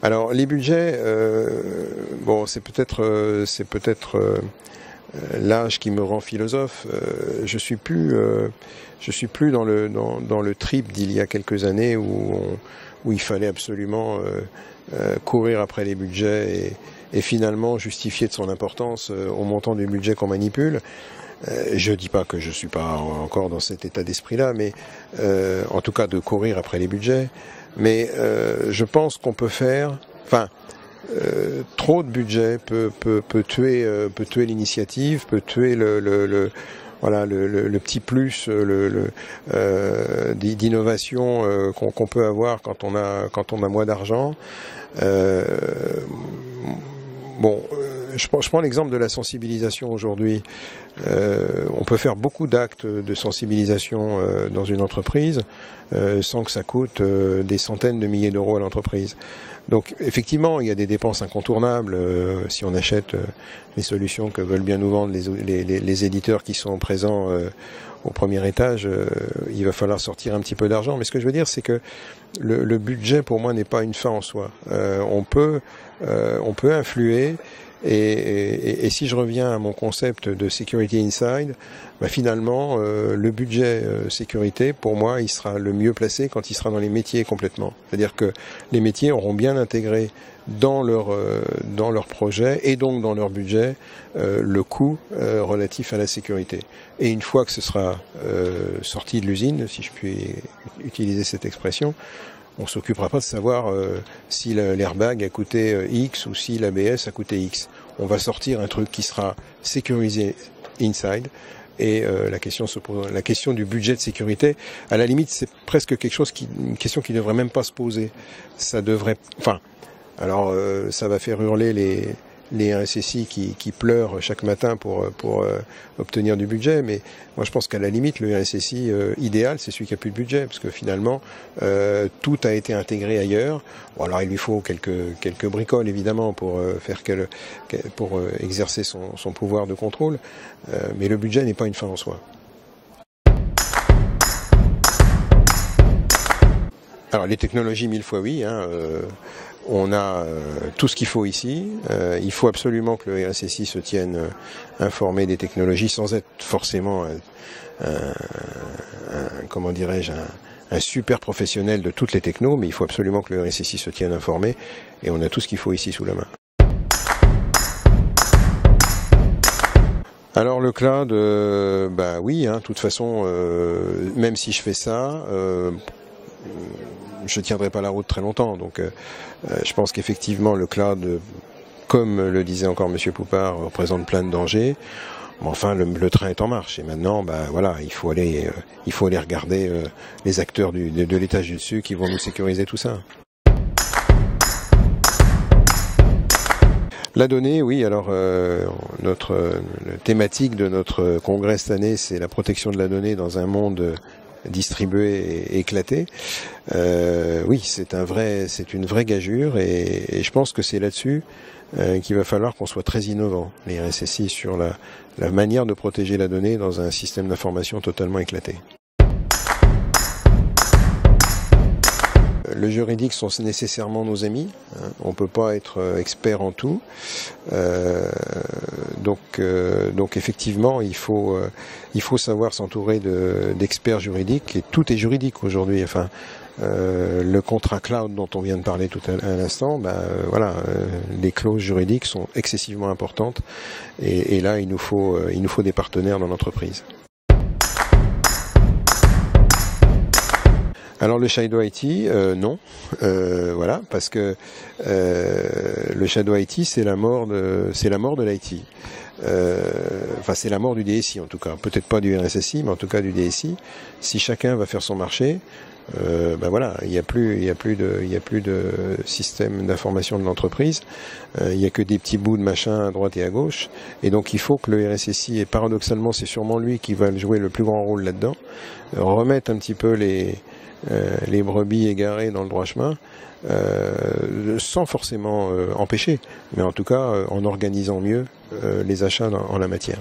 Alors les budgets, bon, c'est peut-être l'âge qui me rend philosophe. Je suis plus dans le trip d'il y a quelques années où il fallait absolument courir après les budgets et finalement justifier de son importance au montant du budget qu'on manipule. Je dis pas que je suis pas encore dans cet état d'esprit-là, mais en tout cas de courir après les budgets. Mais je pense qu'on peut faire, enfin, trop de budget peut tuer l'initiative, peut tuer le petit plus d'innovation qu'on peut avoir quand on a moins d'argent. Bon, je prends l'exemple de la sensibilisation aujourd'hui. On peut faire beaucoup d'actes de sensibilisation dans une entreprise sans que ça coûte des centaines de milliers d'euros à l'entreprise. Donc effectivement, il y a des dépenses incontournables si on achète les solutions que veulent bien nous vendre les éditeurs qui sont présents au premier étage. Il va falloir sortir un petit peu d'argent. Mais ce que je veux dire, c'est que le budget pour moi n'est pas une fin en soi. On peut influer. Et si je reviens à mon concept de Security Inside, bah finalement, le budget sécurité, pour moi, il sera le mieux placé quand il sera dans les métiers complètement. C'est-à-dire que les métiers auront bien intégré dans leur projet et donc dans leur budget le coût relatif à la sécurité. Et une fois que ce sera sorti de l'usine, si je puis utiliser cette expression, on s'occupera pas de savoir si l'airbag a coûté X ou si l'ABS a coûté X. On va sortir un truc qui sera sécurisé inside. Et la question du budget de sécurité, à la limite, c'est presque une question qui ne devrait même pas se poser. Ça devrait, enfin, alors ça va faire hurler les RSSI qui pleurent chaque matin pour obtenir du budget, mais moi je pense qu'à la limite le RSSI idéal c'est celui qui a plus de budget, parce que finalement tout a été intégré ailleurs. Bon, alors il lui faut quelques bricoles évidemment pour exercer son pouvoir de contrôle, mais le budget n'est pas une fin en soi. Alors les technologies 1000 fois oui, hein, on a tout ce qu'il faut ici. Il faut absolument que le RSSI se tienne informé des technologies sans être forcément comment dirais-je, un super professionnel de toutes les technos, mais il faut absolument que le RSSI se tienne informé et on a tout ce qu'il faut ici sous la main. Alors le cloud, bah oui, hein, de toute façon, même si je fais ça, je tiendrai pas la route très longtemps. Donc je pense qu'effectivement le cloud, comme le disait encore Monsieur Poupard, représente plein de dangers. Mais enfin le train est en marche et maintenant bah voilà, il faut aller regarder les acteurs de l'étage du dessus qui vont nous sécuriser tout ça. La donnée, oui, alors la thématique de notre congrès cette année, c'est la protection de la donnée dans un monde distribué et éclaté. Oui, c'est une vraie gageure et je pense que c'est là-dessus qu'il va falloir qu'on soit très innovant, les RSSI, sur la manière de protéger la donnée dans un système d'information totalement éclaté. Le juridique sont nécessairement nos amis, hein. On peut pas être expert en tout, donc effectivement il faut savoir s'entourer d'experts juridiques, et tout est juridique aujourd'hui. Enfin, le contrat cloud dont on vient de parler tout à l'instant, voilà, les clauses juridiques sont excessivement importantes, et là il nous faut des partenaires dans l'entreprise. Alors le Shadow IT, non, voilà, parce que le Shadow IT c'est la mort de l'IT. Enfin c'est la mort du DSI en tout cas, peut-être pas du RSSI, mais en tout cas du DSI. Si chacun va faire son marché, voilà, il y a plus de système d'information de l'entreprise. Il y a que des petits bouts de machin à droite et à gauche, et donc il faut que le RSSI, et paradoxalement c'est sûrement lui qui va jouer le plus grand rôle là-dedans, remette un petit peu les brebis égarées dans le droit chemin, sans forcément empêcher, mais en tout cas en organisant mieux les achats en la matière.